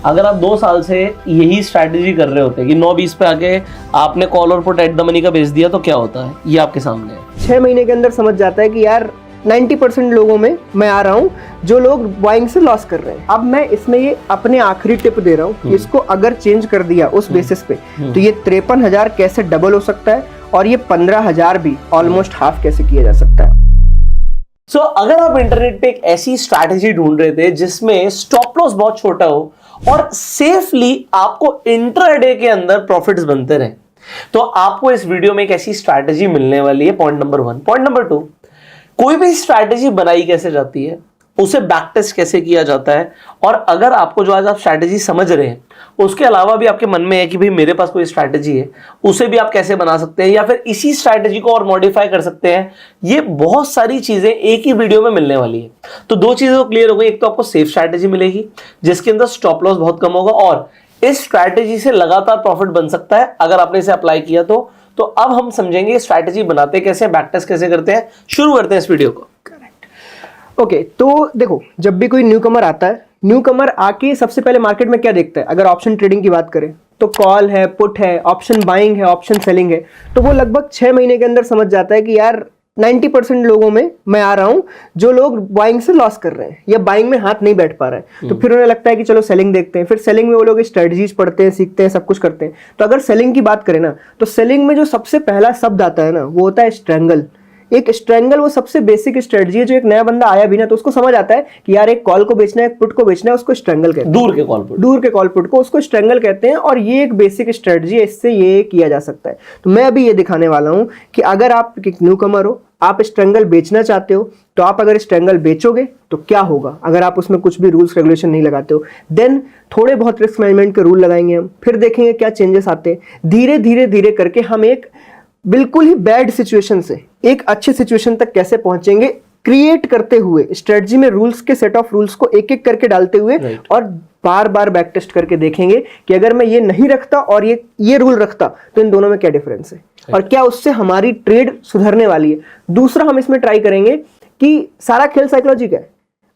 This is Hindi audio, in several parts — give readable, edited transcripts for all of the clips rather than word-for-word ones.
अगर आप 2 साल से यही स्ट्रैटेजी कर रहे होते कि 9-20 पे आके आपने कॉल और पुट एट द मनी का बेच दिया तो क्या होता है, ये आपके सामने है। 6 महीने के अंदर समझ जाता है कि यार 90% लोगों में मैं आ रहा हूँ जो लोग बाइंग से लॉस कर रहे हैं। अब मैं इसमें ये अपने आखिरी टिप दे रहा हूँ कि इसको अगर चेंज कर दिया उस बेसिस पे तो ये 53,000 कैसे डबल हो सकता है और ये 15,000 भी ऑलमोस्ट हाफ कैसे किया जा सकता है। सो अगर आप इंटरनेट पे एक ऐसी स्ट्रैटेजी ढूंढ रहे थे जिसमें स्टॉप लॉस बहुत छोटा हो और सेफली आपको इंट्राडे के अंदर प्रॉफिट्स बनते रहे, तो आपको इस वीडियो में एक ऐसी स्ट्रैटेजी मिलने वाली है। Point number 1। पॉइंट नंबर 2, कोई भी स्ट्रैटेजी बनाई कैसे जाती है, उसे बैक टेस्ट कैसे किया जाता है, और अगर आपको जो आज आप स्ट्रैटेजी समझ रहे हैं उसके अलावा भी आपके मन में है कि भाई मेरे पास कोई स्ट्रैटेजी है, उसे भी आप कैसे बना सकते हैं या फिर इसी स्ट्रैटेजी को और मॉडिफाई कर सकते हैं, ये बहुत सारी चीजें एक ही वीडियो में मिलने वाली है। तो 2 चीजें तो क्लियर हो गई। एक तो आपको सेफ स्ट्रैटेजी मिलेगी जिसके अंदर स्टॉप लॉस बहुत कम होगा और इस स्ट्रैटेजी से लगातार प्रॉफिट बन सकता है अगर आपने इसे अप्लाई किया तो अब हम समझेंगे स्ट्रैटेजी बनाते कैसे हैं, बैक टेस्ट कैसे करते हैं। शुरू करते हैं इस वीडियो को। ओके, तो देखो, जब भी कोई न्यू कमर आता है, न्यू कमर आके सबसे पहले मार्केट में क्या देखता है, अगर ऑप्शन ट्रेडिंग की बात करें तो कॉल है, पुट है, ऑप्शन बाइंग है, ऑप्शन सेलिंग है, तो वो लगभग 6 महीने के अंदर समझ जाता है कि यार 90% लोगों में मैं आ रहा हूं जो लोग बाइंग से लॉस कर रहे हैं या बाइंग में हाथ नहीं बैठ पा रहे हैं। तो फिर उन्हें लगता है कि चलो सेलिंग देखते हैं। फिर सेलिंग में वो लोग स्ट्रेटजीज पढ़ते हैं, सीखते हैं, सब कुछ करते हैं। तो अगर सेलिंग की बात करें ना, तो सेलिंग में जो सबसे पहला शब्द आता है ना, वो होता है स्ट्रैंगल। एक स्ट्रैंगल वो सबसे बेसिक स्ट्रेटजी है जो एक नया बंदा आया भी ना तो उसको समझ आता है कि यार एक कॉल को बेचना है, एक पुट को बेचना है, उसको स्ट्रैंगल कहते हैं। दूर के कॉल पुट को उसको स्ट्रैंगल कहते हैं और ये एक बेसिक स्ट्रेटजी है, इससे ये किया जा सकता है। तो मैं अभी ये दिखाने वाला हूं कि अगर आप एक न्यू कमर हो, आप स्ट्रैंगल बेचना चाहते हो, तो आप अगर स्ट्रैंगल बेचोगे तो क्या होगा। अगर आप उसमें कुछ भी रूल्स रेगुलेशन नहीं लगाते हो, देन थोड़े बहुत रिस्क मैनेजमेंट के रूल लगाएंगे हम, फिर देखेंगे क्या चेंजेस आते हैं। धीरे धीरे धीरे करके हम एक बिल्कुल ही बैड सिचुएशन से एक अच्छे सिचुएशन तक कैसे पहुंचेंगे, क्रिएट करते हुए स्ट्रेटजी में रूल्स के सेट ऑफ रूल्स को एक एक करके डालते हुए और बार बार बैक टेस्ट करके देखेंगे कि अगर मैं ये नहीं रखता और ये रूल रखता तो इन दोनों में क्या डिफरेंस है और क्या उससे हमारी ट्रेड सुधरने वाली है। दूसरा, हम इसमें ट्राई करेंगे कि सारा खेल साइकोलॉजी का है।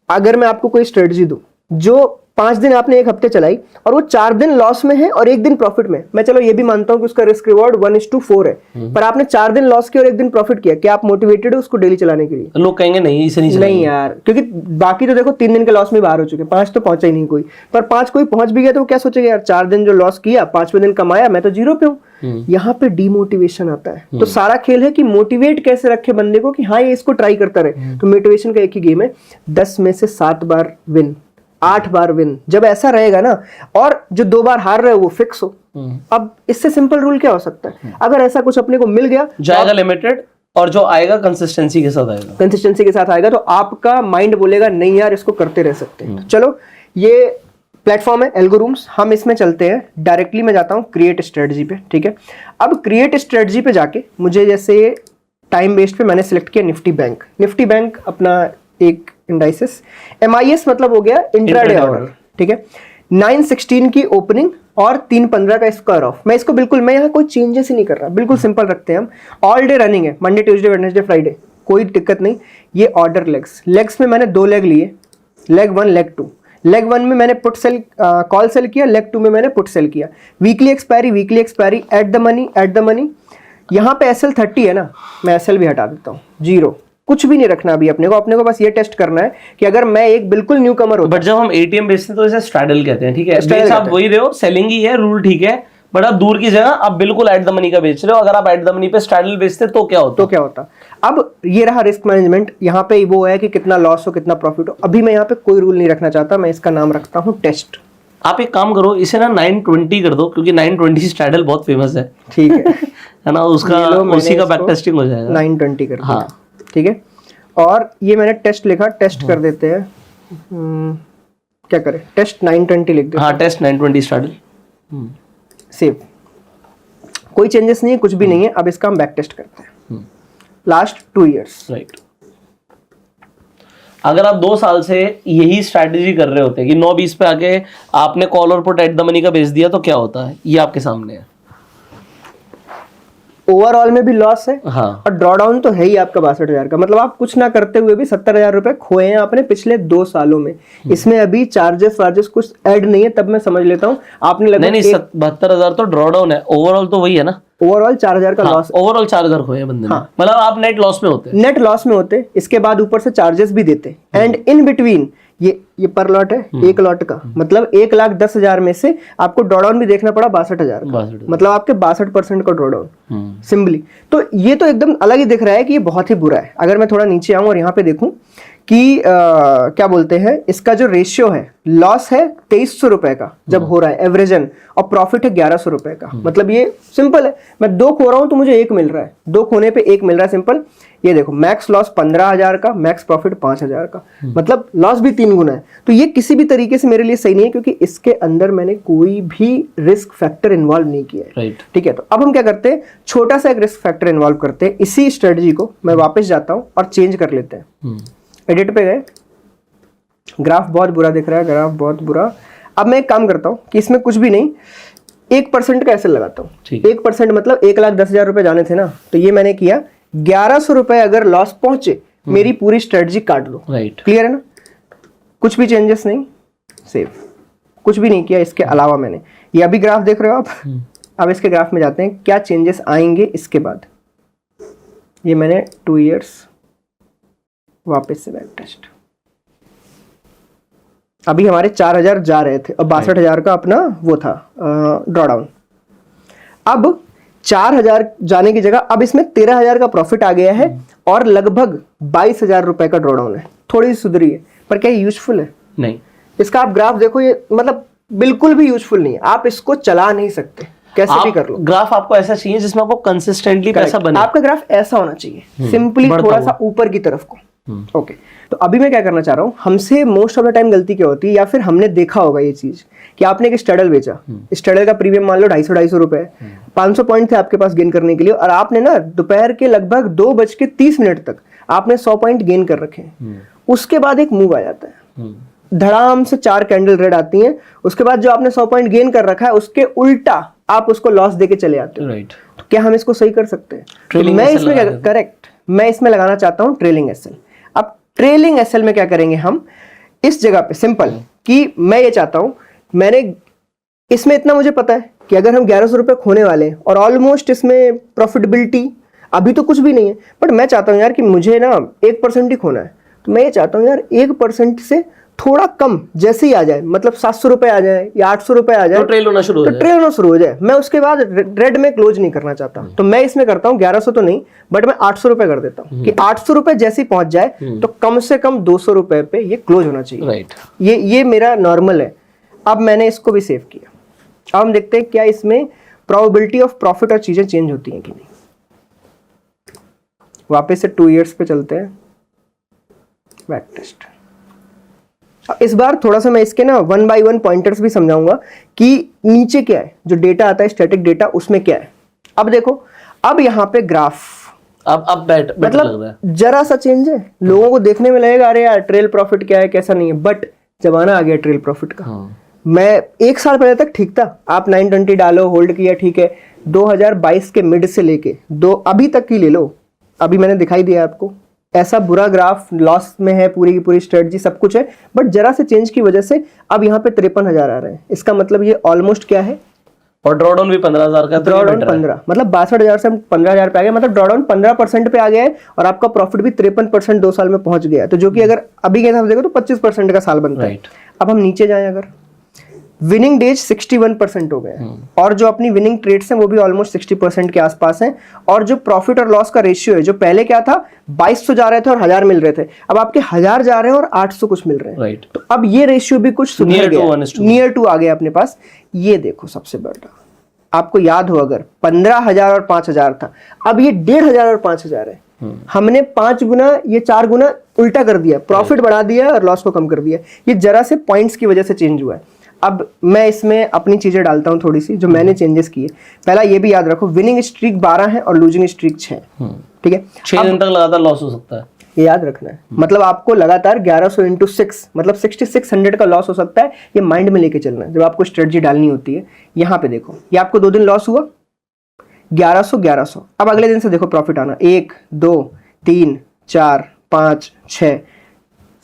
अगर मैं आपको कोई स्ट्रेटजी दूं जो 5 दिन आपने 1 हफ्ते चलाई और वो 4 दिन लॉस में है और 1 दिन प्रॉफिट में, मैं चलो ये भी मानता हूं कि उसका रिस्क रिवॉर्ड 1:4 है, पर आपने 4 दिन लॉस किया और 1 दिन प्रॉफिट किया, क्या आप मोटिवेटेड हो उसको डेली चलाने के लिए? लोग कहेंगे नहीं, इसे नहीं यार, क्योंकि बाकी तो देखो 3 दिन के लॉस में बाहर हो चुके, 5 तो पहुंचा ही नहीं कोई। पर 5 कोई पहुंच भी गया तो वो क्या सोचेगा, यार 4 दिन जो लॉस किया, 5वें दिन कमाया, मैं तो 0 पे हूँ। यहाँ पे डिमोटिवेशन आता है। तो सारा खेल है कि मोटिवेट कैसे रखे बंदे को कि हाँ ये इसको ट्राई करता रहे। तो मोटिवेशन का एक ही गेम है, 10 में से 7 बार विन, 8 बार विन। जब ऐसा रहेगा ना, और जो 2 बार हार रहे हो वो फिक्स हो। अब इससे सिंपल रूल क्या हो सकता है, अगर ऐसा कुछ अपने को मिल गया, जाएगा लिमिटेड और जो आएगा कंसिस्टेंसी के साथ आएगा, तो आपका माइंड बोलेगा नहीं यार इसको करते रह सकते हैं। चलो, ये प्लेटफॉर्म है एल्गोरूम्स, हम इसमें चलते हैं। डायरेक्टली मैं जाता हूं क्रिएट स्ट्रेटजी पे, ठीक है। अब क्रिएट स्ट्रेटजी पे जाके मुझे जैसे टाइम बेस्ड पे मैंने सिलेक्ट किया निफ्टी बैंक अपना एक इंडाइसेस, MIS मतलब हो गया इंट्राडे ऑर्डर, ठीक है। 9:16 की ओपनिंग और 3:15 का स्क्वायर ऑफ। मैं इसको बिल्कुल, मैं यहाँ कोई चेंजेस ही नहीं कर रहा, बिल्कुल सिंपल रखते हैं हम। ऑल डे रनिंग है, मंडे ट्यूसडे वेडनेसडे फ्राइडे, कोई दिक्कत नहीं। ये ऑर्डर लेग्स में मैंने 2 लेग लिए, लेग 1 लेग 2। लेग 1 में मैंने पुट सेल कॉल सेल किया, लेग 2 में मैंने पुट सेल किया। Weekly expiry at the money. यहाँ पे SL30 है ना, मैं SL भी हटा देता हूँ, 0, कुछ भी नहीं रखना अभी अपने को बस ये टेस्ट करना है कि अगर मैं एक बिल्कुल न्यू कमर हूं। बट जब हम ATM बेचते हैं तो इसे स्ट्रैडल कहते हैं, ठीक है। बेच आप वही रहे हो, सेलिंग ही है, रूल ठीक है, बट आप दूर की जगह आप बिल्कुल एट द मनी का बेच रहे हो। अगर आप एट द मनी पे स्ट्रैडल बेचते तो क्या होता? अब ये रहा रिस्क मैनेजमेंट। यहाँ पे वो है कि कितना लॉस हो कितना प्रॉफिट हो। अभी मैं यहाँ पे कोई रूल नहीं रखना चाहता, मैं इसका नाम रखता हूँ टेस्ट। आप एक काम करो, इसे ना 920 कर दो, क्योंकि 920 स्ट्रैडल बहुत फेमस है, ठीक है ना, उसका उसी का बैक टेस्टिंग हो जाएगा। 920 कर, हाँ ठीक है। और ये मैंने टेस्ट लिखा, टेस्ट कर देते हैं। क्या करें, टेस्ट 920 लिख दे। हाँ, टेस्ट 920 स्ट्रैडल, सेव। कोई चेंजेस नहीं है, कुछ भी नहीं है। अब इसका हम बैक टेस्ट करते हैं लास्ट 2 इयर्स, राइट। अगर आप 2 साल से यही स्ट्रैटेजी कर रहे होते कि 9-20 पे आके आपने कॉल और पुट एट द मनी का बेच दिया तो क्या होता है, ये आपके सामने है। ओवरऑल में भी लॉस है हाँ। और ड्रॉडाउन तो है ही आपका 62,000 का, मतलब आप कुछ ना करते हुए भी 70,000 रुपए खोए हैं आपने पिछले 2 सालों में। इसमें अभी चार्जेस वार्जेस कुछ ऐड नहीं है, तब मैं समझ लेता हूँ आपने लगभग नहीं 72,000 तो ड्रॉडाउन है, ओवरऑल तो वही है ना। ओवरऑल 4,000 का लॉस, ओवरऑल 4,000 खोए हैं बंदे ने, मतलब आप नेट लॉस में होते हैं। नेट लॉस में होते, इसके बाद ऊपर से चार्जेस भी देते एंड इन बिटवीन ये पर लॉट है, एक लॉट का मतलब 1,10,000 में से आपको ड्रॉडाउन भी देखना पड़ा 62,000 का, मतलब आपके 62% का ड्रॉडाउन सिंपली। तो ये तो एकदम अलग ही दिख रहा है कि ये बहुत ही बुरा है। अगर मैं थोड़ा नीचे आऊं और यहाँ पे देखूं कि क्या बोलते हैं, इसका जो रेशियो है, लॉस है 2,300 रुपए का जब हो रहा है एवरेजन, और प्रॉफिट है 1,100 रुपए का। मतलब ये सिंपल है, मैं 2 खो रहा हूं तो मुझे 1 मिल रहा है, 2 खोने पे 1 मिल रहा है, सिंपल। ये देखो मैक्स लॉस 15,000 का, मैक्स प्रॉफिट 5,000 का, मतलब लॉस भी 3 गुना है। तो ये किसी भी तरीके से मेरे लिए सही नहीं है, क्योंकि इसके अंदर मैंने कोई भी रिस्क फैक्टर इन्वॉल्व नहीं किया है। ठीक है, तो अब हम क्या करते हैं, छोटा सा एक रिस्क फैक्टर इन्वॉल्व करते हैं। इसी स्ट्रेटजी को मैं वापस जाता हूं और चेंज कर लेते हैं। एडिट पे गए, ग्राफ बहुत बुरा दिख रहा है, ग्राफ बहुत बुरा। अब मैं एक काम करता हूं कि इसमें कुछ भी नहीं, 1% का ऐसे लगाता हूँ। 1% मतलब 1,10,000 रुपए जाने थे ना, तो ये मैंने किया 1,100 रुपए अगर लॉस पहुंचे, मेरी पूरी स्ट्रेटजी काट लो। क्लियर है ना, कुछ भी चेंजेस नहीं, सेव, कुछ भी नहीं किया इसके अलावा मैंने। ये अभी ग्राफ देख रहे हो आप, अब इसके ग्राफ में जाते हैं, क्या चेंजेस आएंगे इसके बाद। ये मैंने 2 इयर्स वापस से बैक टेस्ट, अभी हमारे 4,000 जा रहे थे और 62,000 का अपना वो था ड्रॉडाउन। अब 4,000 जाने की जगह अब इसमें 13,000 का प्रॉफिट आ गया है और लगभग 22,000 रुपए का ड्रॉडाउन है। थोड़ी सी सुधरी है, पर क्या यूजफुल है? नहीं। इसका आप ग्राफ देखो, ये मतलब बिल्कुल भी यूजफुल नहीं है, आप इसको चला नहीं सकते, कैसे भी कर लो। ग्राफ आपको ऐसा चाहिए जिसमें आपको कंसिस्टेंटली पैसा बने। आपका ग्राफ ऐसा होना चाहिए, सिंपली थोड़ा सा ऊपर की तरफ को। ओके, तो अभी मैं क्या करना चाह रहा हूं, हमसे मोस्ट ऑफ द टाइम गलती क्या होती है, या फिर हमने देखा होगा ये चीज कि आपने एक स्टडल बेचा, स्टडल का प्रीमियम मान लो 250 रुपए, 500 पॉइंट थे आपके पास गेन करने के लिए, और आपने ना दोपहर के लगभग 2:30 तक आपने 100 पॉइंट गेन कर रखे हैं। उसके बाद एक मूव आ जाता है, धड़ाम से 4 कैंडल रेड आती हैं, उसके बाद जो आपने 100 पॉइंट गेन कर रखा है उसके उल्टा आप उसको लॉस देके चले आते हो। तो क्या हम इसको सही कर सकते हैं? तो मैं इसमें करेक्ट, मैं इसमें लगाना चाहता हूं ट्रेलिंग एसएल। अब ट्रेलिंग एसएल में क्या करेंगे हम, इस जगह पे सिंपल कि मैं ये चाहता हूं, मैंने इसमें इतना मुझे पता है कि अगर हम 1,100 रुपए खोने वाले हैं और ऑलमोस्ट इसमें प्रॉफिटेबिलिटी अभी तो कुछ भी नहीं है, बट मैं चाहता हूं यार कि मुझे ना 1% ही खोना है, तो मैं ये चाहता हूं यार 1% से थोड़ा कम जैसे ही आ जाए, मतलब 700 रुपए आ जाए या 800 रुपए आ जाए, तो ट्रेल होना शुरू हो जाए, मैं उसके बाद रेड में क्लोज नहीं करना चाहता। तो मैं इसमें करता हूँ 1,100 तो नहीं, बट मैं 800 रुपए कर देता हूँ कि 800 रुपए जैसे ही पहुंच जाए तो कम से कम 200 रुपए पे ये क्लोज होना चाहिए। ये मेरा नॉर्मल है। अब मैंने इसको भी सेव किया। अब हम देखते हैं क्या इसमें प्रोबेबिलिटी ऑफ प्रॉफिट और चीजें चेंज होती हैं कि नहीं। वापस से 2 इयर्स पे चलते हैं, बैक टेस्ट। इस बार थोड़ा सा मैं इसके ना 1 by 1 पॉइंटर्स भी समझाऊंगा कि नीचे क्या है, जो डेटा आता है स्टैटिक डेटा, उसमें क्या है। अब देखो, अब यहाँ पे ग्राफ अब मतलब लग रहा है, जरा सा चेंज है, लोगों को देखने में लगेगा अरे यार ट्रेल प्रॉफिट क्या है, कैसा नहीं है, बट जमाना आ गया ट्रेल प्रॉफिट का। मैं 1 साल पहले तक ठीक था, आप 920 डालो, होल्ड किया, ठीक है। 2022 के मिड से लेके अभी तक की ले लो, अभी मैंने दिखाई दिया आपको, ऐसा बुरा ग्राफ, लॉस में है, पूरी की पूरी स्ट्रेटजी सब कुछ है, बट जरा से चेंज की वजह से अब यहाँ पे 53,000 आ रहे हैं। इसका मतलब ये ऑलमोस्ट क्या है, और ड्रॉडाउन भी 15,000 का, ड्रॉडाउन 15, मतलब 62,000 से 15,000 पे आ गया, मतलब ड्रॉडाउन 15% पे आ गया है, और आपका प्रॉफिट भी 53% 2 साल में पहुंच गया। तो जो कि अगर अभी के हिसाब से देखो तो 25% का साल बनता है। अब हम नीचे जाएं, अगर विनिंग डेज 61% हो गए, और जो अपनी विनिंग ट्रेड्स हैं वो भी ऑलमोस्ट 60% के आसपास हैं, और जो प्रॉफिट और लॉस का रेशियो है, जो पहले क्या था 2200 जा रहे थे और 1000 मिल रहे थे, अब आपके 1000 जा रहे हैं और 800 कुछ मिल रहे हैं। तो अब ये रेशियो भी कुछ सुधर गया, नियर टू आ गया अपने पास। ये देखो सबसे बड़ा, आपको याद हो अगर 15,000 और 5,000 था, अब ये 1,500 और 5,000 है। हमने 5 गुना, ये 4 गुना उल्टा कर दिया, प्रॉफिट बढ़ा दिया और लॉस को कम कर दिया। ये जरा से पॉइंट्स की वजह से चेंज हुआ है। अब मैं इसमें अपनी चीजें डालता हूं थोड़ी सी, जो मैंने चेंजेस किए। पहला ये भी याद रखो, विनिंग स्ट्रीक 12 है और लूजिंग स्ट्रीक 6, ठीक है। 6 दिन तक लगातार लॉस हो सकता है, ये याद रखना है। मतलब आपको लगातार 1100 × 6 मतलब 6600 का लॉस हो सकता है। ये माइंड में लेके चलना है जब आपको स्ट्रेटजी डालनी होती है। यहाँ पे देखो, ये आपको 2 दिन लॉस हुआ, 1100 1100। अब अगले दिन से देखो प्रॉफिट आना, 1 2 3 4 5 6,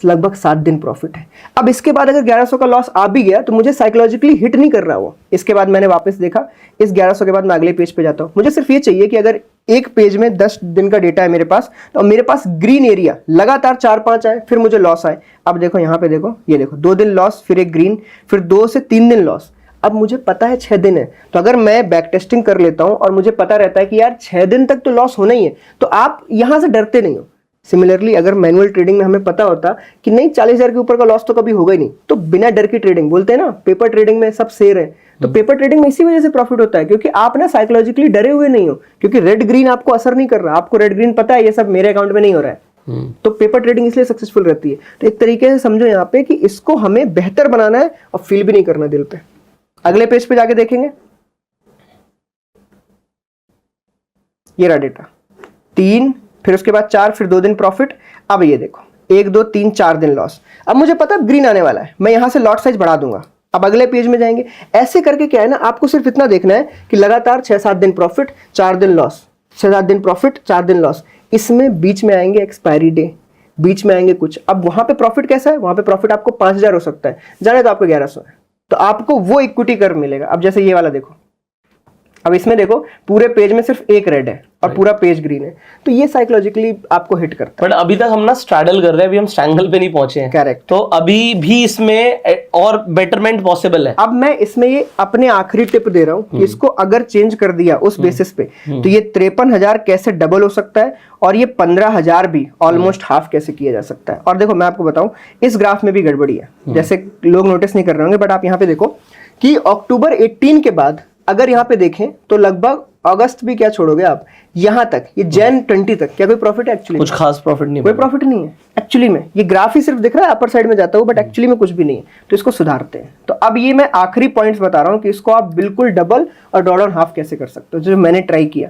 लगभग 7 दिन प्रॉफिट है। अब इसके बाद अगर 1100 का लॉस आ भी गया तो मुझे साइकोलॉजिकली हिट नहीं कर रहा वो। इसके बाद मैंने वापस देखा, इस 1100 के बाद मैं अगले पेज पे जाता हूँ। मुझे सिर्फ ये चाहिए कि अगर एक पेज में 10 दिन का डेटा है मेरे पास, तो मेरे पास ग्रीन एरिया लगातार 4-5 आए, फिर मुझे लॉस आए। अब देखो यहाँ पे देखो, ये देखो 2 दिन लॉस, फिर एक ग्रीन, फिर 2 से 3 दिन लॉस। अब मुझे पता है 6 दिन है, तो अगर मैं बैक टेस्टिंग कर लेता हूँ और मुझे पता रहता है कि यार 6 दिन तक तो लॉस होना ही है, तो आप यहाँ से डरते नहीं हो। सिमिलरली अगर मैनुअल ट्रेडिंग में हमें पता होता कि नहीं 40,000 के ऊपर का लॉस तो कभी होगा ही नहीं, तो बिना डर की ट्रेडिंग, बोलते हैं ना पेपर ट्रेडिंग में सब शेर है, तो पेपर ट्रेडिंग में इसी वजह से प्रॉफिट होता है, क्योंकि आप ना साइकोलॉजिकली डरे हुए नहीं हो, क्योंकि रेड ग्रीन आपको असर नहीं कर रहा, आपको रेड ग्रीन पता है ये सब मेरे अकाउंट में नहीं हो रहा है। तो पेपर ट्रेडिंग इसलिए सक्सेसफुल रहती है। तो एक तरीके से समझो यहाँ पे कि इसको हमें बेहतर बनाना है और फील भी नहीं करना दिल पे। अगले पेज पे जाके देखेंगे, ये रहा डेटा, 3, फिर उसके बाद 4, फिर 2 दिन प्रॉफिट। अब ये देखो 1 2 3 4 दिन लॉस। अब मुझे पता है ग्रीन आने वाला है, मैं यहां से लॉट साइज बढ़ा दूंगा। अब अगले पेज में जाएंगे, ऐसे करके क्या है ना, आपको सिर्फ इतना देखना है कि लगातार 6-7 दिन प्रॉफिट, 4 दिन लॉस, 6-7 दिन प्रॉफिट, 4 दिन लॉस। इसमें बीच में आएंगे एक्सपायरी डे, बीच में आएंगे कुछ। अब वहां पे प्रॉफिट कैसा है, वहां पे प्रॉफिट आपको 5,000 हो सकता है, जाने तो आपको 1100 है, तो आपको वो इक्विटी कर्व मिलेगा। अब जैसे ये वाला देखो, अब इसमें देखो पूरे पेज में सिर्फ एक रेड है और पूरा पेज ग्रीन है, तो ये साइकोलॉजिकली आपको हिट करता है। बट अभी तक हम ना स्ट्रैडल कर रहे हैं, अभी हम स्ट्रैंगल पे नहीं पहुंचे हैं। करेक्ट। तो अभी भी इसमें और बेटरमेंट पॉसिबल है। अब मैं इसमें ये अपने आखिरी टिप दे रहा हूं कि इसको अगर चेंज कर दिया उस बेसिस पे, तो ये 53,000 कैसे डबल हो सकता है और ये 15,000 भी ऑलमोस्ट हाफ कैसे किया जा सकता है। और देखो मैं आपको बताऊं, इस ग्राफ में भी गड़बड़ी है, जैसे लोग नोटिस नहीं कर रहे होंगे, बट आप यहाँ पे देखो कि अक्टूबर 18 के बाद अगर यहाँ पे देखें तो लगभग अगस्त भी क्या छोड़ोगे आप, यहाँ तक, ये जैन 20 तक क्या कोई प्रॉफिट है? एक्चुअली कुछ खास प्रॉफिट नहीं, कोई प्रॉफिट नहीं है एक्चुअली में। ये ग्राफ ही सिर्फ दिख रहा है अपर साइड में जाता हुआ, बट एक्चुअली में कुछ भी नहीं है, तो इसको सुधारते हैं। तो अब ये मैं आखिरी पॉइंट्स बता रहा हूँ कि इसको आप बिल्कुल डबल और ड्रॉ डाउन हाफ कैसे कर सकते हो, जो मैंने ट्राई किया।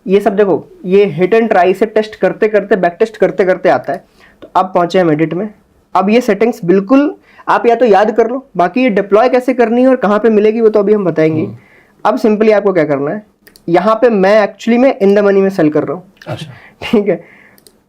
ये सब देखो, ये हिट एंड ट्राई से टेस्ट करते करते, बैक टेस्ट करते करते आता है। तो अब पहुंचे हम एडिट में। अब ये सेटिंग्स बिल्कुल आप या तो याद कर लो, बाकी ये डिप्लॉय कैसे करनी है और कहाँ पे मिलेगी वो तो अभी हम बताएंगे। अब सिंपली आपको क्या करना है, यहाँ पे मैं एक्चुअली में इन द मनी में सेल कर रहा हूँ। अच्छा, ठीक है।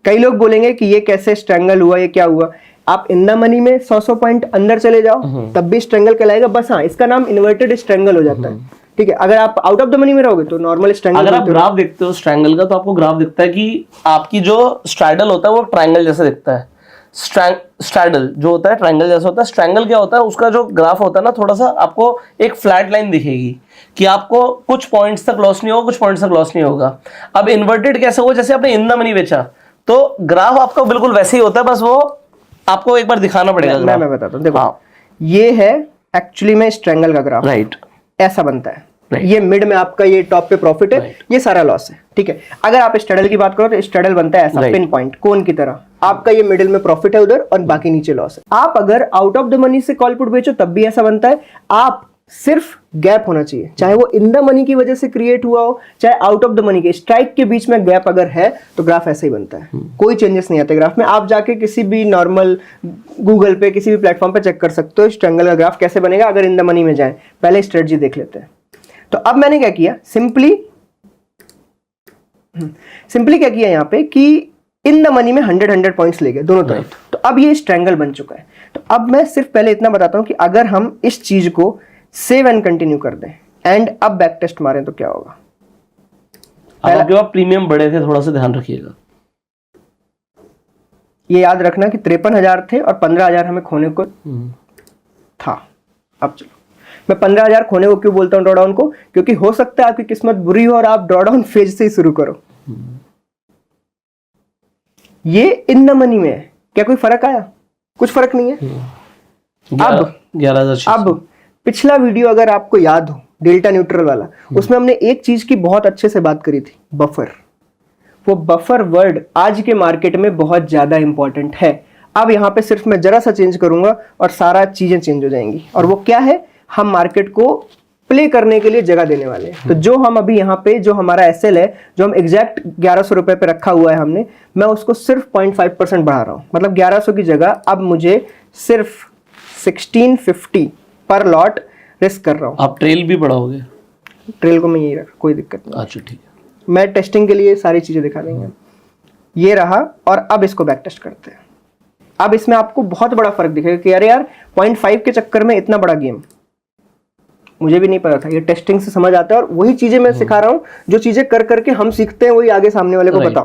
कई लोग बोलेंगे कि ये कैसे स्ट्रैंगल हुआ, ये क्या हुआ। आप इन द मनी में 100 पॉइंट अंदर चले जाओ तब भी स्ट्रैंगल कहलाएगा। बस हाँ, इसका नाम इन्वर्टेड स्ट्रैंगल हो जाता है। ठीक है। अगर आप आउट ऑफ द मनी में रहोगे तो नॉर्मल स्ट्रैंगल। अगर आप ग्राफ देखते हो स्ट्रैंगल का, तो आपको ग्राफ दिखता है कि आपकी जो स्ट्रैडल होता है वो ट्रायंगल जैसा दिखता है। स्ट्रैडल जो होता है ट्रायंगल जैसा होता है। स्ट्रैंगल क्या होता है, उसका जो ग्राफ होता है ना, थोड़ा सा आपको एक फ्लैट लाइन दिखेगी कि आपको कुछ पॉइंट्स तक लॉस नहीं होगा, कुछ पॉइंट्स तक लॉस नहीं होगा। अब इन्वर्टेड कैसे हुआ, जैसे आपने इन द मनी बेचा तो ग्राफ आपका बिल्कुल वैसे ही होता है, बस वो आपको एक बार दिखाना पड़ेगा। मैं बताता हूँ, देखो ये है एक्चुअली में स्ट्रैंगल का ग्राफ, राइट, ऐसा बनता है। ये मिड में आपका ये टॉप पे प्रॉफिट है, ये सारा लॉस है। ठीक है। अगर आप स्ट्रैडल की बात करो तो स्ट्रैडल बनता है ऐसा, पिन पॉइंट कोन की तरह। आपका ये मिडिल में प्रॉफिट है उधर और बाकी नीचे लॉस है। आप अगर आउट ऑफ द मनी से कॉल पुट बेचो तब भी ऐसा बनता है। आप सिर्फ गैप होना चाहिए, चाहे वो इन द मनी की वजह से क्रिएट हुआ हो, चाहे आउट ऑफ द मनी के स्ट्राइक के बीच में गैप अगर है तो ग्राफ ऐसे ही बनता है। कोई चेंजेस नहीं आते ग्राफ में। आप जाके किसी भी नॉर्मल गूगल पे किसी भी प्लेटफॉर्म पे चेक कर सकते हो स्ट्रैंगल का ग्राफ कैसे बनेगा अगर इन द मनी में जाए। पहले स्ट्रेटजी देख लेते हैं। तो अब मैंने क्या किया, सिंपली क्या किया यहाँ पे कि इन द मनी में 100 पॉइंट्स ले गए दोनों तरफ। तो अब ये स्ट्रैंगल बन चुका है। तो अब मैं सिर्फ पहले इतना बताता हूं कि अगर हम इस चीज को सेव एंड कंटिन्यू कर दें एंड अब बैक टेस्ट मारें तो क्या होगा। आपके पास प्रीमियम बड़े थे, थोड़ा सा ध्यान रखिएगा। ये याद रखना कि 53,000 थे और 15,000 हमें खोने को था। अब चलो, मैं 15,000 खोने को क्यों बोलता हूँ ड्रॉडाउन को, क्योंकि हो सकता है आपकी किस्मत बुरी हो और आप ड्रॉडाउन फेज से ही शुरू करो। ये इन द मनी में है, क्या कोई फर्क आया? कुछ फर्क नहीं है। अब 11,000। अब पिछला वीडियो अगर आपको याद हो डेल्टा न्यूट्रल वाला, उसमें हमने एक चीज की बहुत अच्छे से बात करी थी, बफर। वो बफर वर्ड आज के मार्केट में बहुत ज्यादा इंपॉर्टेंट है। अब यहाँ पे सिर्फ मैं जरा सा चेंज करूंगा और सारा चीजें चेंज हो जाएंगी। और वो क्या है, हम मार्केट को प्ले करने के लिए जगह देने वाले हैं। तो जो हम अभी यहाँ पे जो हमारा एसएल है, जो हम एग्जैक्ट 1100 रुपए पे रखा हुआ है हमने, मैं उसको सिर्फ 0.5% बढ़ा रहा हूँ। मतलब 1100 की जगह अब मुझे सिर्फ 1650 पर लॉट रिस्क कर रहा हूँ। आप ट्रेल भी बढ़ाओगे? ट्रेल को मैं यही रख, कोई दिक्कत नहीं। अच्छा ठीक है, मैं टेस्टिंग के लिए सारी चीज़ें दिखा देंगे। ये रहा, और अब इसको बैक टेस्ट करते हैं। अब इसमें आपको बहुत बड़ा फर्क दिखेगा कि अरे यार 0.5 के चक्कर में इतना बड़ा गेम, मुझे भी नहीं पता था। ये टेस्टिंग से समझ आता है, और वही चीजें मैं सिखा रहा हूं, जो चीजें कर करके हम सीखते हैं वही आगे सामने वाले को Right. बताओ।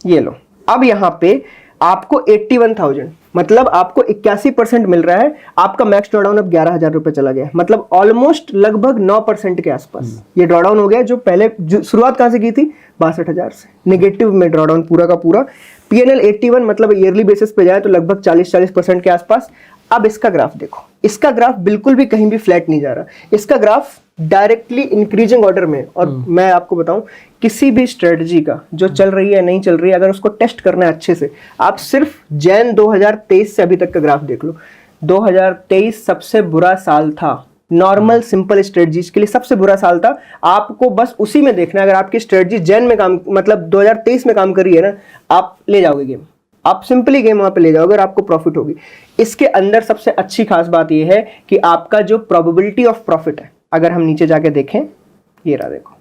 ये लो, अब यहां पे आपको 81,000 मतलब आपको 81% मिल रहा है। आपका मैक्स ड्रॉडाउन अब 11,000 रुपए चला गया, मतलब ऑलमोस्ट लगभग 9% के आसपास ये ड्रॉडाउन हो गया। जो पहले शुरुआत कहां से की थी, 62,000 से, नेगेटिव में ड्रॉडाउन पूरा का पूरा। PNL 81 मतलब ईयरली बेसिस पे जाए तो लगभग 40% के आसपास। अब इसका ग्राफ देखो, इसका ग्राफ बिल्कुल भी कहीं भी फ्लैट नहीं जा रहा, इसका ग्राफ डायरेक्टली इंक्रीजिंग ऑर्डर में। और मैं आपको बताऊं, किसी भी स्ट्रेटजी का जो चल रही है नहीं चल रही है, अगर उसको टेस्ट करना है अच्छे से, आप सिर्फ जैन 2023 से अभी तक का ग्राफ देख लो। 2023 सबसे बुरा साल था, नॉर्मल सिंपल स्ट्रेटजीज के लिए सबसे बुरा साल था। आपको बस उसी में देखना है, अगर आपकी स्ट्रेटजी जैन में काम मतलब 2023 में काम कर रही है ना, आप ले जाओगे गेम, आप सिंपली गेम वहां पे ले जाओगे और आपको प्रॉफिट होगी। इसके अंदर सबसे अच्छी खास बात यह है कि आपका जो प्रोबेबिलिटी ऑफ प्रॉफिट है, अगर हम नीचे जाके देखें, ये रहा देखो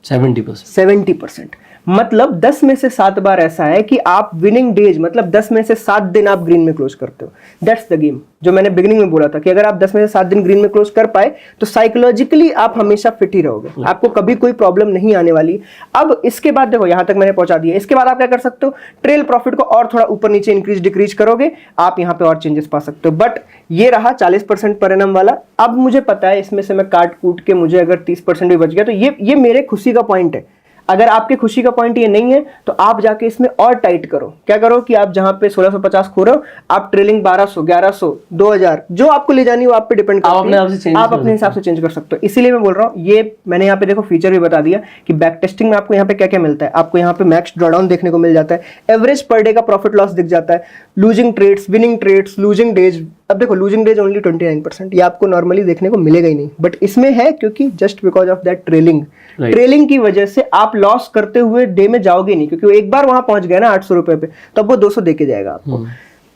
70%। मतलब 10 में से 7 बार ऐसा है कि आप विनिंग डेज, मतलब 10 में से 7 दिन आप ग्रीन में क्लोज करते हो। दैट्स द गेम, जो मैंने बिगिनिंग में बोला था कि अगर आप 10 में से 7 दिन ग्रीन में क्लोज कर पाए तो साइकोलॉजिकली आप हमेशा फिट ही रहोगे, आपको कभी कोई प्रॉब्लम नहीं आने वाली। अब इसके बाद देखो, यहां तक मैंने पहुंचा दिया। इसके बाद आप क्या कर सकते हो, ट्रेल प्रॉफिट को और थोड़ा ऊपर नीचे इंक्रीज डिक्रीज करोगे, आप यहां पे और चेंजेस पा सकते हो। बट ये रहा 40% पर एनम वाला। अब मुझे पता है इसमें से मैं काट कूट के मुझे अगर 30% भी बच गया तो ये मेरे खुशी का पॉइंट है। अगर आपके खुशी का पॉइंट ये नहीं है तो आप जाके इसमें और टाइट करो। क्या करो कि आप जहां पे 1650 खो रहे हो, आप ट्रेलिंग 1200, 1100, 2000 जो आपको ले जानी है वो आप पे डिपेंड करती है, आप अपने हिसाब से चेंज कर सकते हो। इसीलिए मैं बोल रहा हूँ, ये मैंने यहाँ पे देखो फीचर भी बता दिया कि बैक टेस्टिंग में आपको यहाँ पे क्या क्या मिलता है। आपको यहाँ पे मैक्स ड्रॉडाउन देखने को मिल जाता है, एवरेज पर डे का प्रॉफिट लॉस दिख जाता है, losing trades, winning trades, losing days. अब देखो लूजिंग डेज ओनली 29%, ये आपको नॉर्मली देखने को मिलेगा ही नहीं, बट इसमें है क्योंकि just because of that trailing की वजह से आप लॉस करते हुए डे में जाओगे नहीं, क्योंकि एक बार वहां पहुंच गया ना 800 रुपए पे, तब वो 200 देके जाएगा आपको।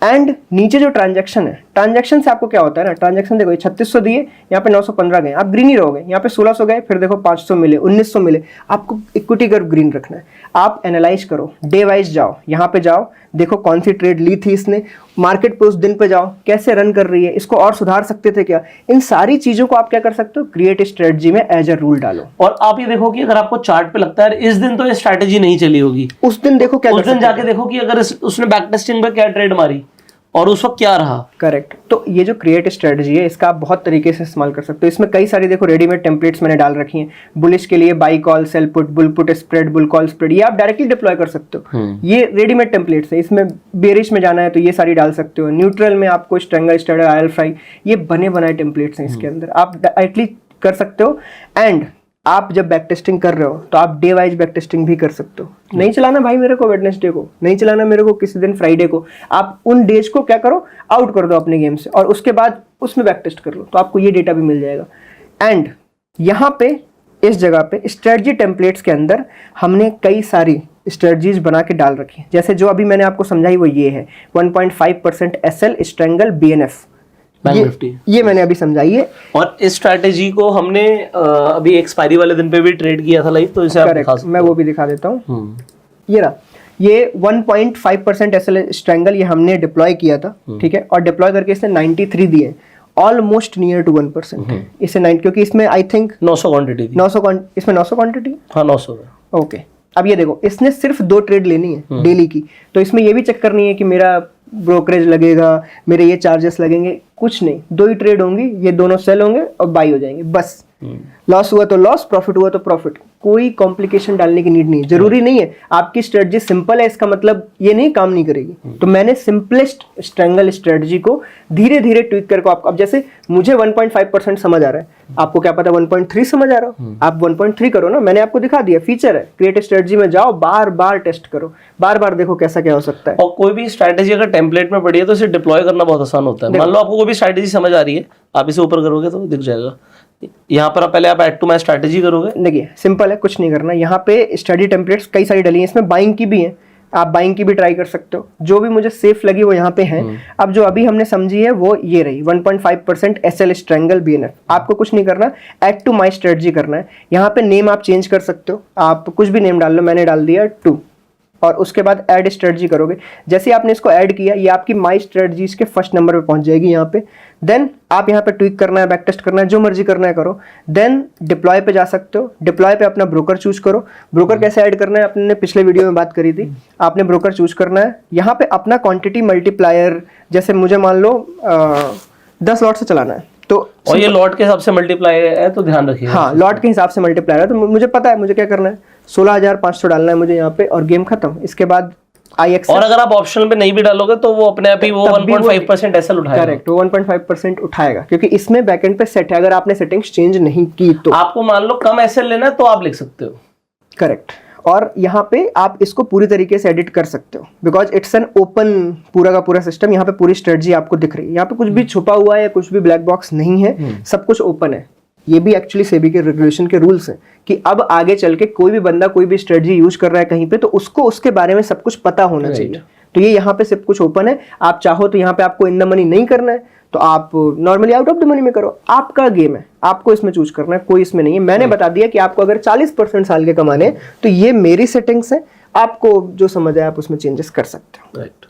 एंड नीचे जो ट्रांजैक्शन है, ट्रांजैक्शन से आपको क्या होता है ना, ट्रांजैक्शन देखो 3600 दिए, यहाँ पे 915 गए, आप ग्रीन ही रहोगे। यहाँ पे 1600 गए, फिर देखो 500 मिले, 1900 मिले, आपको इक्विटी कर्व ग्रीन रखना है। आप एनालाइज करो, डे वाइज जाओ, यहाँ पे जाओ, देखो कौन सी ट्रेड ली थी इसने, मार्केट पे उस दिन पे जाओ, कैसे रन कर रही है, इसको और सुधार सकते थे क्या। इन सारी चीजों को आप क्या कर सकते हो, क्रिएट स्ट्रेटजी में एज अ रूल डालो। और आप ये देखो कि अगर आपको चार्ट पे लगता है इस दिन तो ये स्ट्रैटेजी नहीं चली होगी, उस दिन देखो क्या, उस दिन जाके देखो कि अगर उसने बैक टेस्टिंग पे क्या ट्रेड मारी और उस वक्त क्या रहा। करेक्ट। तो ये जो क्रिएट स्ट्रेटजी है, इसका आप बहुत तरीके से इस्तेमाल कर सकते हो। इसमें कई सारी देखो रेडीमेड टेम्पलेट्स मैंने डाल रखी हैं। बुलिश के लिए buy call, sell put, bull put spread, bull call spread, ये आप डायरेक्टली डिप्लॉय कर सकते हो। ये रेडीमेड टेम्पलेट्स है। इसमें बेरिश में जाना है तो ये सारी डाल सकते हो। न्यूट्रल में आपको स्ट्रेंगल, स्टडर, आयल फ्राई, ये बने बनाए टेम्पलेट्स हैं इसके अंदर, आप डायरेक्टली कर सकते हो। एंड आप जब बैक टेस्टिंग कर रहे हो तो आप डे वाइज बैक टेस्टिंग भी कर सकते हो। नहीं चलाना भाई मेरे को वेडनेसडे को, नहीं चलाना मेरे को किसी दिन फ्राइडे को, आप उन डेज को क्या करो, आउट कर दो अपने गेम से, और उसके बाद उसमें बैक टेस्ट कर लो, तो आपको ये डेटा भी मिल जाएगा। एंड यहाँ पे इस जगह पे स्ट्रेटजी टेम्पलेट्स के अंदर हमने कई सारी स्ट्रेटजीज बना के डाल रखी है। जैसे जो अभी मैंने आपको समझाई वो ये है 1.5% SL, स्ट्रेंगल, BNF, ये मैंने अभी समझाई है। और इस स्ट्रैटेजी को हमने अभी एक्सपायरी वाले दिन पे भी ट्रेड किया था लाइव, तो इसे आप दिखा सकते मैं वो भी दिखा देता हूँ। ये रहा, ये 1.5% SL स्ट्रेंगल ये हमने डिप्लॉय किया था, ठीक है, और डिप्लॉय करके इसने 93 दिए, ऑलमोस्ट नियर टू 1%। इसे 9, क्योंकि इसमें आई थिंक 900 क्वांटिटी थी, 900 इसमें 900 क्वांटिटी, हाँ 900। ओके। अब ये देखो, इसने सिर्फ 2 ट्रेड लेनी है डेली की, तो इसमें ये भी चेक करनी है कि मेरा ब्रोकरेज लगेगा, मेरे ये चार्जेस लगेंगे, कुछ नहीं, 2 ही ट्रेड होंगी, ये दोनों सेल होंगे और बाई हो जाएंगे, बस। लॉस हुआ तो लॉस, प्रॉफिट हुआ तो प्रॉफिट, कोई कॉम्प्लिकेशन डालने की नीड नहीं है। जरूरी नहीं है आपकी स्ट्रेटजी सिंपल है इसका मतलब ये नहीं काम नहीं करेगी। तो मैंने सिंपलेस्ट स्ट्रेंगल स्ट्रेटजी को धीरे धीरे ट्वीक करके आपको, अब जैसे मुझे 1.5% समझ आ रहा है, आपको क्या पता 1.3 समझ आ रहा हो, आप 1.3 करो ना, मैंने आपको दिखा दिया, फीचर है, क्रिएट स्ट्रेटजी में जाओ, बार बार टेस्ट करो, बार बार देखो कैसा क्या हो सकता है। और कोई भी स्ट्रैटेजी अगर टेम्पलेट में पड़ी है तो इसे डिप्लॉय करना बहुत आसान होता है। मान लो आपको कोई भी स्ट्रैटेजी समझ आ रही है, आप इसे ऊपर करोगे तो दिख जाएगा। यहाँ पर पहले आप ऐड टू माय स्ट्रैटेजी करोगे, देखिए सिंपल है, कुछ नहीं करना। यहाँ पे स्टडी टेम्पलेट्स कई सारी डली हैं, इसमें बाइंग की भी है, आप बाइंग की भी ट्राई कर सकते हो, जो भी मुझे सेफ लगी वो यहाँ पे है। अब जो अभी हमने समझी है वो ये रही 1.5% SL स्ट्रैंगल BNF। आपको कुछ नहीं करना, ऐड टू माई स्ट्रेटजी करना है। यहाँ पे नेम आप चेंज कर सकते हो, आप कुछ भी नेम डाल लो, मैंने डाल दिया 2, और उसके बाद ऐड स्ट्रेटजी करोगे। जैसे आपने इसको ऐड किया, ये आपकी माई स्ट्रेटजीज के फर्स्ट नंबर पे पहुंच जाएगी यहाँ पे। देन आप यहाँ पे ट्वीक करना है, बैक टेस्ट करना है, जो मर्जी करना है करो। देन डिप्लॉय पे जा सकते हो, डिप्लॉय पे अपना ब्रोकर चूज करो। ब्रोकर कैसे ऐड करना है अपने पिछले वीडियो में बात करी थी। आपने ब्रोकर चूज करना है, यहाँ पे अपना क्वांटिटी मल्टीप्लायर, जैसे मुझे मान लो 10 लॉट से चलाना है, तो और ये लॉट के हिसाब से मल्टीप्लाई है तो ध्यान रखिए। हाँ, लॉट के हिसाब से मल्टीप्लायर है, तो मुझे पता है मुझे क्या करना है। 16,500 डालना है मुझे यहाँ पे, और गेम खत्म। इसके बाद IX, और अगर आप ऑप्शनल पे नहीं भी डालोगे तो वो अपने आप ही वो 1.5% SL उठाएगा। करेक्ट, वो 1.5% उठाएगा, क्योंकि इसमें बैकएंड पे सेट है। अगर आपने सेटिंग्स चेंज नहीं की तो आपको मान लो कम SL लेना है तो आप लिख सकते हो। करेक्ट। और यहाँ पे आप इसको पूरी तरीके से एडिट कर सकते हो, बिकॉज इट्स एन ओपन पूरा का पूरा सिस्टम। यहाँ पे पूरी स्ट्रेटजी आपको दिख रही है, यहाँ पे कुछ भी छुपा हुआ है या कुछ भी ब्लैक बॉक्स नहीं है, सब कुछ ओपन है। ये भी एक्चुअली सेबी के रेगुलेशन के रूल्स हैं कि अब आगे चल के कोई भी बंदा कोई भी स्ट्रेटजी यूज कर रहा है कहीं पे, तो उसको उसके बारे में सब कुछ पता होना चाहिए। तो ये यहाँ पे सब कुछ ओपन है। आप चाहो तो यहाँ पे आपको इन द मनी नहीं करना है तो आप normally out of the money में करो, आपका गेम है, आपको इसमें चूज करना है, कोई इसमें नहीं है। मैंने बता दिया कि आपको अगर 40% साल के कमाने हैं तो ये मेरी सेटिंग्स है, आपको जो समझ आए आप उसमें चेंजेस कर सकते हो। राइट,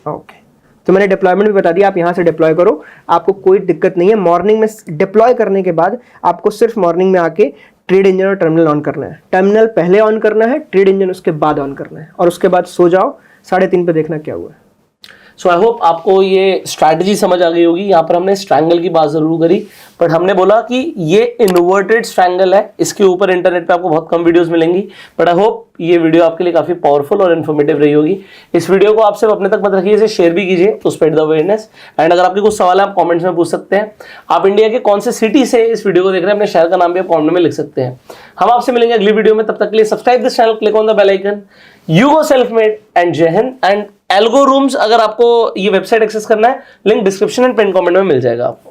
ओके, तो मैंने डिप्लॉयमेंट भी बता दिया, आप यहाँ से डिप्लॉय करो, आपको कोई दिक्कत नहीं है। मॉर्निंग में डिप्लॉय करने के बाद आपको सिर्फ मॉर्निंग में आके ट्रेड इंजन और टर्मिनल ऑन करना है। टर्मिनल पहले ऑन करना है, ट्रेड इंजन उसके बाद ऑन करना है, और उसके बाद सो जाओ, 3:30 पे देखना क्या हुआ है। सो आई होप आपको ये स्ट्रैटेजी समझ आ गई होगी। यहाँ पर हमने स्ट्रैंगल की बात जरूर करी, बट हमने बोला कि ये इन्वर्टेड स्ट्रैंगल है। इसके ऊपर इंटरनेट पे आपको बहुत कम वीडियोस मिलेंगी, बट आई होप ये वीडियो आपके लिए काफी पावरफुल और इन्फॉर्मेटिव रही होगी। इस वीडियो को आप सिर्फ अपने तक मत रखिए, इसे शेयर भी कीजिए to spread the awareness. And अगर आपके कुछ सवाल है आप कमेंट्स में पूछ सकते हैं। आप इंडिया के कौन से सिटी से इस वीडियो को देख रहे हैं, अपने शहर का नाम भी आप कमेंट में लिख सकते हैं। हम आपसे मिलेंगे अगली वीडियो में, तब तक के लिए subscribe this channel, click on the bell icon. You go self made and जय हिंद। एंड एल्गो रूम्स, अगर आपको ये वेबसाइट एक्सेस करना है, link description and pin comment में मिल जाएगा आपको।